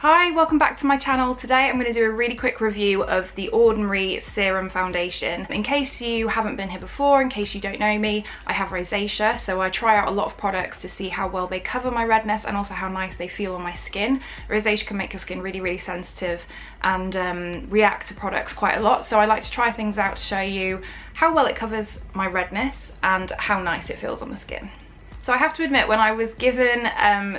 Hi, welcome back to my channel. Today I'm going to do a really quick review of the Ordinary Serum Foundation. In case you haven't been here before, in case you don't know me, I have rosacea, so I try out a lot of products to see how well they cover my redness and also how nice they feel on my skin. Rosacea can make your skin really sensitive and react to products quite a lot, so I like to try things out to show you how well it covers my redness and how nice it feels on the skin. So I have to admit, when I was given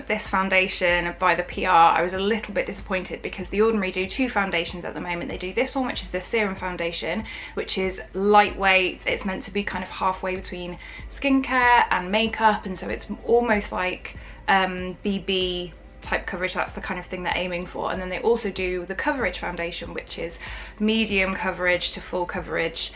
this foundation by the PR, I was a little bit disappointed because The Ordinary do two foundations at the moment. They do this one, which is the Serum Foundation, which is lightweight. It's meant to be kind of halfway between skincare and makeup, and so it's almost like BB type coverage. That's the kind of thing they're aiming for. And then they also do the Coverage Foundation, which is medium coverage to full coverage.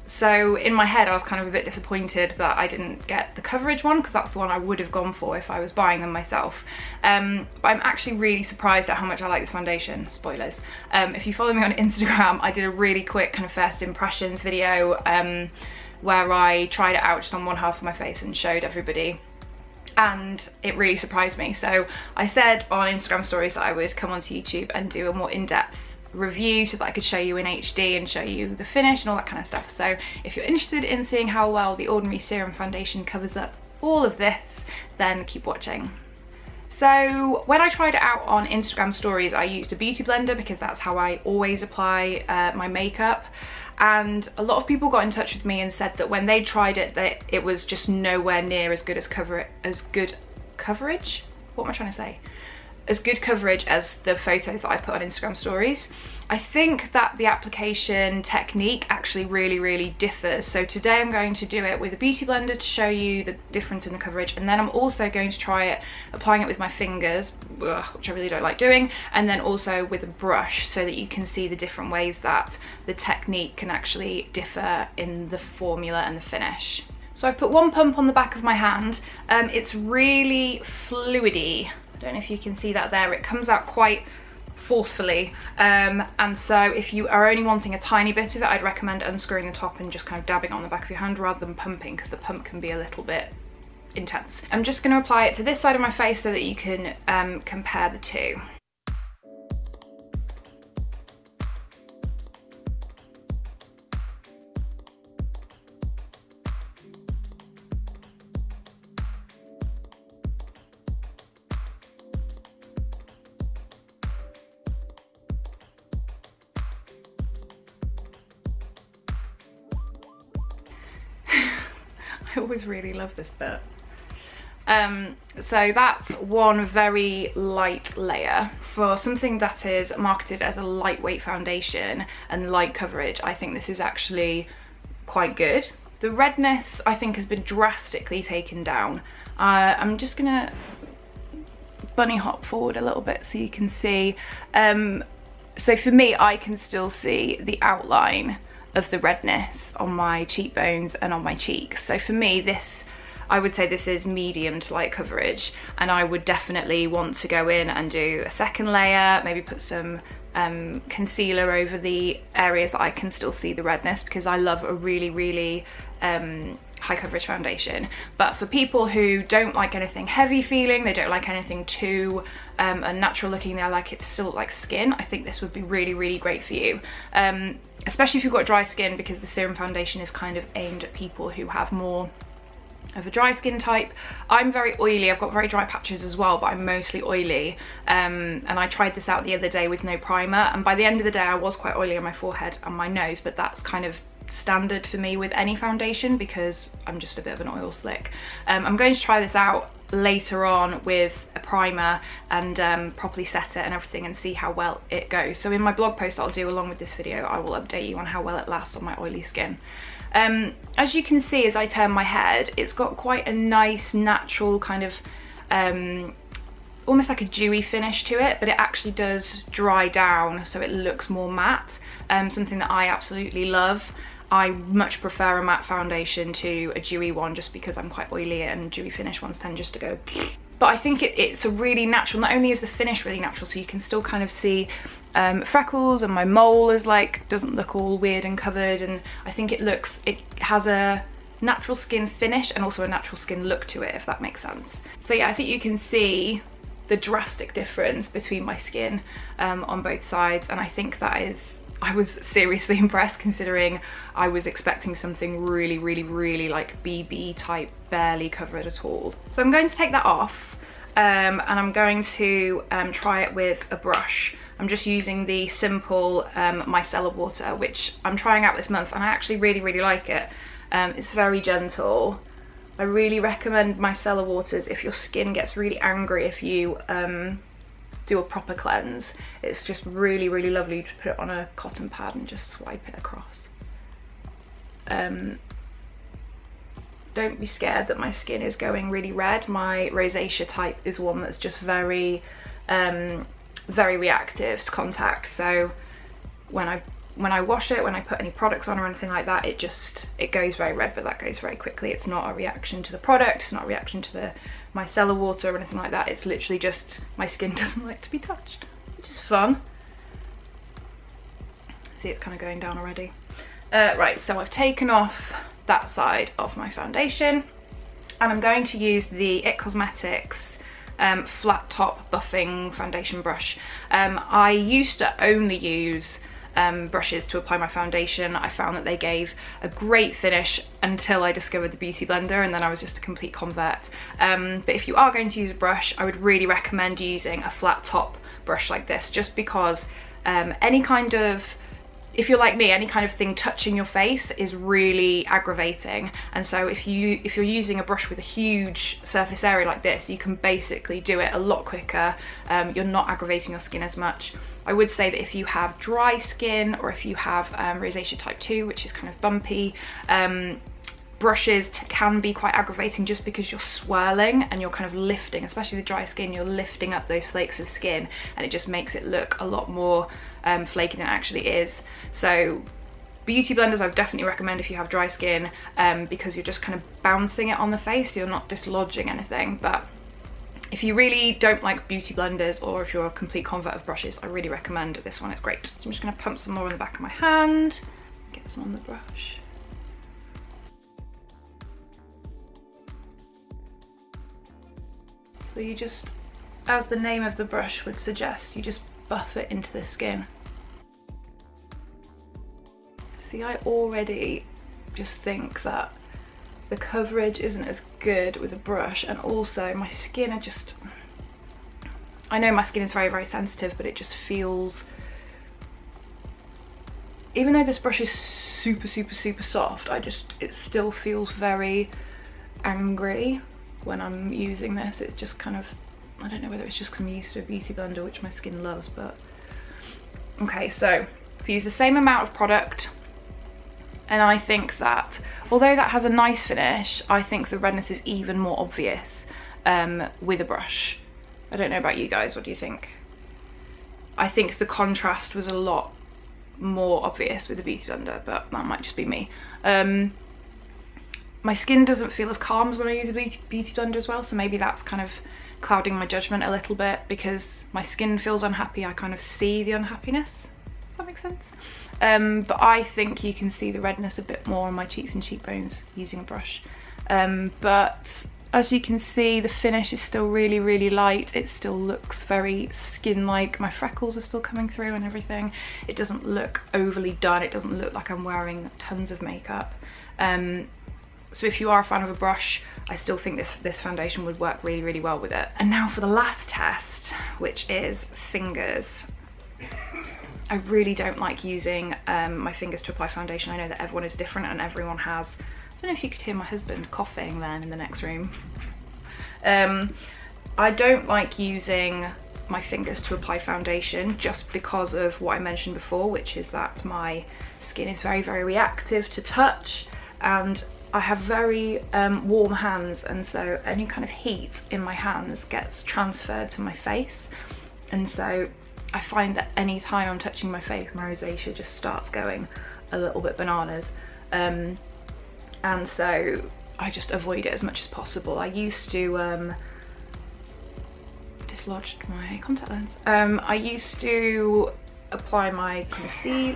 So in my head I was kind of a bit disappointed that I didn't get the coverage one, because that's the one I would have gone for if I was buying them myself. But I'm actually really surprised at how much I like this foundation. Spoilers. If you follow me on Instagram, I did a really quick kind of first impressions video where I tried it out just on one half of my face and showed everybody, and it really surprised me. So I said on Instagram stories that I would come onto YouTube and do a more in-depth review so that I could show you in HD and show you the finish and all that kind of stuff. So if you're interested in seeing how well the Ordinary Serum Foundation covers up all of this, then keep watching. So when I tried it out on Instagram stories, I used a beauty blender because that's how I always apply my makeup. And a lot of people got in touch with me and said that when they tried it, that it was just nowhere near as good coverage. What am I trying to say? As good coverage as the photos that I put on Instagram stories. I think that the application technique actually really differs. So today I'm going to do it with a beauty blender to show you the difference in the coverage, and then I'm also going to try it applying it with my fingers, which I really don't like doing, and then also with a brush so that you can see the different ways that the technique can actually differ in the formula and the finish. So I've put one pump on the back of my hand. It's really fluidy. I don't know if you can see that there. It comes out quite forcefully, and so if you are only wanting a tiny bit of it, I'd recommend unscrewing the top and just kind of dabbing it on the back of your hand rather than pumping, because the pump can be a little bit intense. I'm just going to apply it to this side of my face so that you can compare the two. I always really love this bit. So that's one very light layer. For something that is marketed as a lightweight foundation and light coverage, I think this is actually quite good. The redness, I think, has been drastically taken down. I'm just gonna bunny hop forward a little bit so you can see. So for me, I can still see the outline of the redness on my cheekbones and on my cheeks. So for me, I would say this is medium to light coverage, and I would definitely want to go in and do a second layer, maybe put some concealer over the areas that I can still see the redness, because I love a really high coverage foundation. But for people who don't like anything heavy feeling, they don't like anything too unnatural looking, they like it to still look like skin, I think this would be really great for you. Especially if you've got dry skin, because the Serum Foundation is kind of aimed at people who have more of a dry skin type. I'm very oily, I've got very dry patches as well, but I'm mostly oily, and I tried this out the other day with no primer, and by the end of the day I was quite oily on my forehead and my nose, but that's kind of standard for me with any foundation because I'm just a bit of an oil slick. I'm going to try this out later on with a primer and properly set it and everything and see how well it goes. So in my blog post that I'll do along with this video, I will update you on how well it lasts on my oily skin. As you can see, as I turn my head, it's got quite a nice natural kind of almost like a dewy finish to it, but it actually does dry down so it looks more matte, something that I absolutely love. I much prefer a matte foundation to a dewy one, just because I'm quite oily and dewy finish ones tend just to go. But I think it's a really natural, not only is the finish really natural, so you can still kind of see freckles, and my mole is like, doesn't look all weird and covered, and I think it has a natural skin finish and also a natural skin look to it, if that makes sense. So yeah, I think you can see the drastic difference between my skin on both sides, and I think that is, I was seriously impressed considering I was expecting something really, really, really like BB type, barely covered at all. So I'm going to take that off and I'm going to try it with a brush. I'm just using the simple micellar water, which I'm trying out this month, and I actually really, really like it. It's very gentle. I really recommend micellar waters if your skin gets really angry if you do a proper cleanse. It's just really, really lovely to put it on a cotton pad and just swipe it across. Don't be scared that my skin is going really red. My rosacea type is one that's just very, very reactive to contact. So when I wash it, when I put any products on or anything like that, it goes very red, but that goes very quickly. It's not a reaction to the product, it's not a reaction to the micellar water or anything like that. It's literally just my skin doesn't like to be touched, which is fun. See, it's kind of going down already. Right, so I've taken off that side of my foundation, and I'm going to use the It Cosmetics flat top buffing foundation brush. I used to only use brushes to apply my foundation. I found that they gave a great finish until I discovered the Beauty Blender, and then I was just a complete convert. But if you are going to use a brush, I would really recommend using a flat top brush like this, just because any kind of, if you're like me, any kind of thing touching your face is really aggravating. And so if you're using a brush with a huge surface area like this, you can basically do it a lot quicker. You're not aggravating your skin as much. I would say that if you have dry skin, or if you have rosacea type 2, which is kind of bumpy, brushes can be quite aggravating just because you're swirling and you're kind of lifting, especially the dry skin, you're lifting up those flakes of skin, and it just makes it look a lot more flaky than it actually is. So beauty blenders I would definitely recommend if you have dry skin, because you're just kind of bouncing it on the face, you're not dislodging anything. But if you really don't like beauty blenders, or if you're a complete convert of brushes, I really recommend this one, it's great. So I'm just going to pump some more in the back of my hand, get some on the brush. So you just, as the name of the brush would suggest, you just buff it into the skin. See, I already just think that the coverage isn't as good with a brush, and also my skin, I know my skin is very, very sensitive, but it just feels, even though this brush is super, super, super soft, it still feels very angry when I'm using this. It's just kind of, I don't know whether it's just because I'm used to a beauty blender, which my skin loves, but okay. So if you use the same amount of product, and I think that although that has a nice finish, I think the redness is even more obvious with a brush. I don't know about you guys, what do you think? I think the contrast was a lot more obvious with the beauty blender, but that might just be me. My skin doesn't feel as calm as when I use a beauty blender as well, so maybe that's kind of clouding my judgment a little bit, because my skin feels unhappy, I kind of see the unhappiness. Does that make sense? But I think you can see the redness a bit more on my cheeks and cheekbones using a brush. But as you can see, the finish is still really, really light. It still looks very skin-like. My freckles are still coming through and everything. It doesn't look overly done. It doesn't look like I'm wearing tons of makeup. So if you are a fan of a brush, I still think this foundation would work really, really well with it. And now for the last test, which is fingers. I really don't like using my fingers to apply foundation. I know that everyone is different and everyone has, I don't know if you could hear my husband coughing then in the next room. I don't like using my fingers to apply foundation just because of what I mentioned before, which is that my skin is very, very reactive to touch, and I have very warm hands, and so any kind of heat in my hands gets transferred to my face, and so I find that any time I'm touching my face, my rosacea just starts going a little bit bananas, and so I just avoid it as much as possible. I used to dislodged my contact lens. I used to apply my concealer.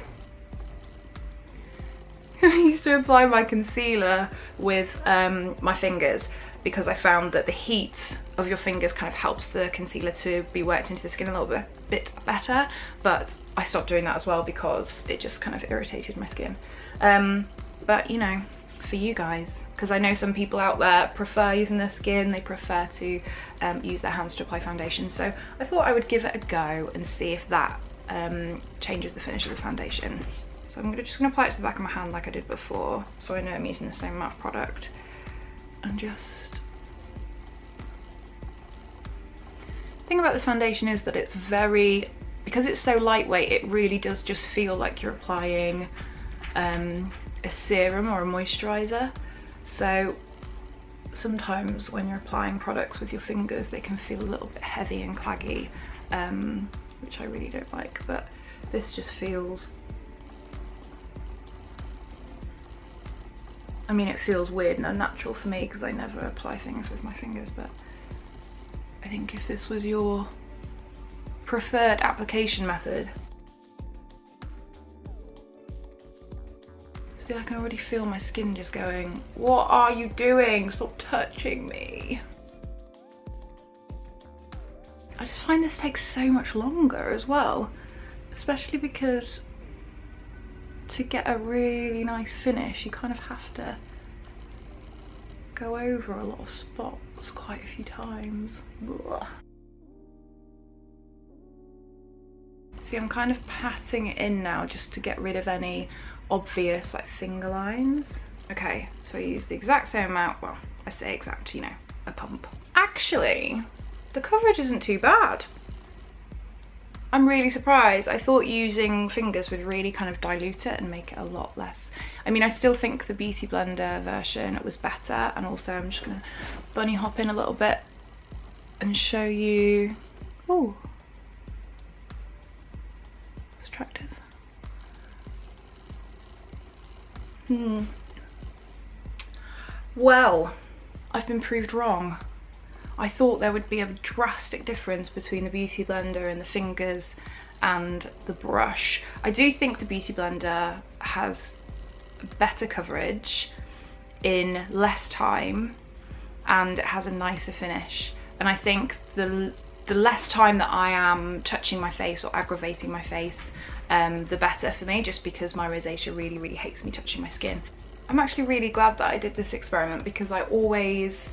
I used to apply my concealer with my fingers, because I found that the heat of your fingers kind of helps the concealer to be worked into the skin a little bit better, but I stopped doing that as well because it just kind of irritated my skin. But you know, for you guys, because I know some people out there prefer using their skin, they prefer to use their hands to apply foundation, so I thought I would give it a go and see if that changes the finish of the foundation. So I'm just going to apply it to the back of my hand like I did before, so I know I'm using the same amount of product. And just... the thing about this foundation is that it's very, because it's so lightweight, it really does just feel like you're applying a serum or a moisturizer. So sometimes when you're applying products with your fingers, they can feel a little bit heavy and claggy, which I really don't like, but this just feels, I mean, it feels weird and unnatural for me because I never apply things with my fingers, but I think if this was your preferred application method, see, I can already feel my skin just going, what are you doing? Stop touching me. I just find this takes so much longer as well, especially because to get a really nice finish, you kind of have to go over a lot of spots quite a few times. Ugh. See, I'm kind of patting it in now just to get rid of any obvious like finger lines. Okay, so I use the exact same amount, well, I say exact, you know, a pump. Actually, the coverage isn't too bad. I'm really surprised. I thought using fingers would really kind of dilute it and make it a lot less. I mean, I still think the Beauty Blender version was better, and also I'm just gonna bunny hop in a little bit and show you. Ooh, it's attractive. Well, I've been proved wrong. I thought there would be a drastic difference between the Beauty Blender and the fingers and the brush. I do think the Beauty Blender has better coverage in less time and it has a nicer finish. And I think the less time that I am touching my face or aggravating my face, the better for me, just because my rosacea really, really hates me touching my skin. I'm actually really glad that I did this experiment because I always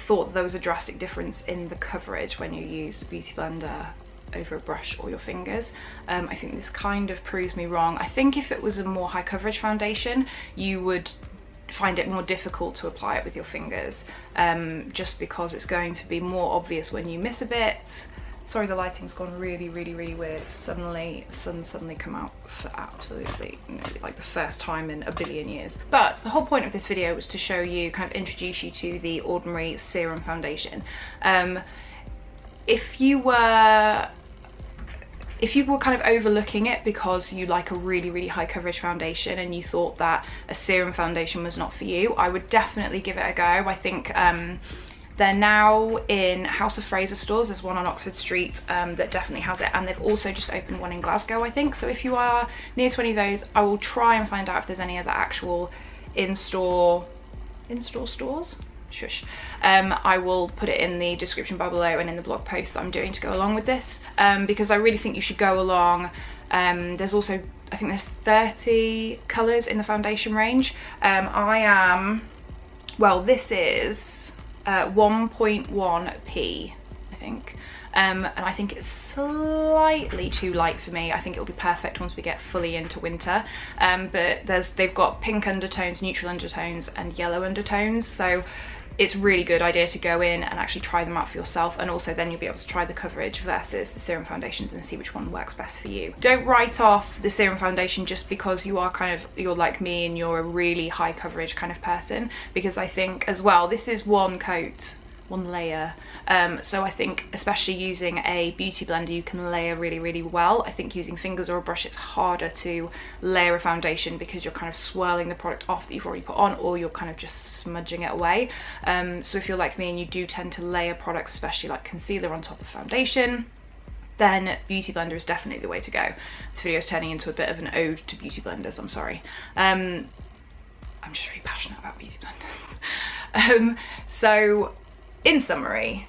thought there was a drastic difference in the coverage when you use Beauty Blender over a brush or your fingers. I think this kind of proves me wrong. I think if it was a more high coverage foundation, you would find it more difficult to apply it with your fingers, just because it's going to be more obvious when you miss a bit. Sorry, the lighting's gone really, really, really weird. Suddenly, the sun suddenly come out for absolutely, you know, like the first time in a billion years. But the whole point of this video was to show you, kind of introduce you to the Ordinary Serum Foundation. If you were kind of overlooking it because you like a really, really high coverage foundation and you thought that a serum foundation was not for you, I would definitely give it a go. I think they're now in House of Fraser stores. There's one on Oxford Street that definitely has it, and they've also just opened one in Glasgow, I think. So if you are near to any of those, I will try and find out if there's any other actual in-store stores. Shush. I will put it in the description bar below and in the blog post that I'm doing to go along with this, because I really think you should go along. There's also, I think there's 30 colours in the foundation range. Well, this is 1.1p, I think. And I think it's slightly too light for me. I think it'll be perfect once we get fully into winter. But they've got pink undertones, neutral undertones, and yellow undertones. So it's a really good idea to go in and actually try them out for yourself, and also then you'll be able to try the coverage versus the serum foundations and see which one works best for you. Don't write off the serum foundation just because you're like me and you're a really high coverage kind of person, because I think as well, this is one coat, one layer, so I think especially using a beauty blender you can layer really, really well. I think using fingers or a brush it's harder to layer a foundation because you're kind of swirling the product off that you've already put on, or you're kind of just smudging it away. So if you're like me and you do tend to layer products, especially like concealer on top of foundation, then Beauty Blender is definitely the way to go. This video is turning into a bit of an ode to beauty blenders, I'm sorry. I'm just really passionate about beauty blenders. So In summary,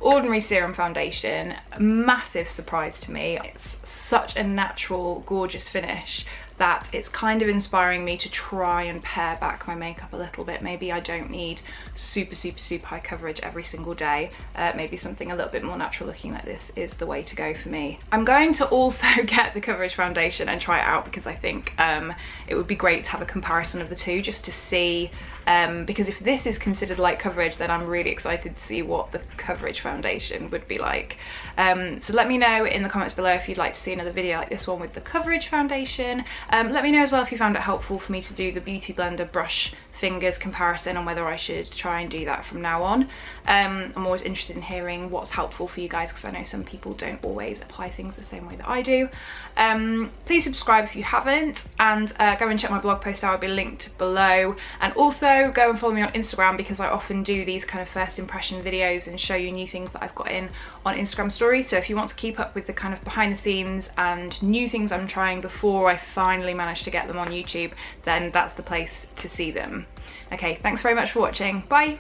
Ordinary Serum Foundation, massive surprise to me. It's such a natural, gorgeous finish that it's kind of inspiring me to try and pare back my makeup a little bit. Maybe I don't need super high coverage every single day. Maybe something a little bit more natural looking like this is the way to go for me. I'm going to also get the coverage foundation and try it out, because I think it would be great to have a comparison of the two, just to see, because if this is considered light coverage, then I'm really excited to see what the coverage foundation would be like. So let me know in the comments below if you'd like to see another video like this one with the coverage foundation. Let me know as well if you found it helpful for me to do the Beauty Blender brush fingers comparison, and whether I should try and do that from now on. I'm always interested in hearing what's helpful for you guys, because I know some people don't always apply things the same way that I do. Please subscribe if you haven't, and go and check my blog post out, will be linked below, and also go and follow me on Instagram, because I often do these kind of first impression videos and show you new things that I've got in on Instagram stories. So if you want to keep up with the kind of behind the scenes and new things I'm trying before I finally manage to get them on YouTube, then that's the place to see them. Okay, thanks very much for watching. Bye!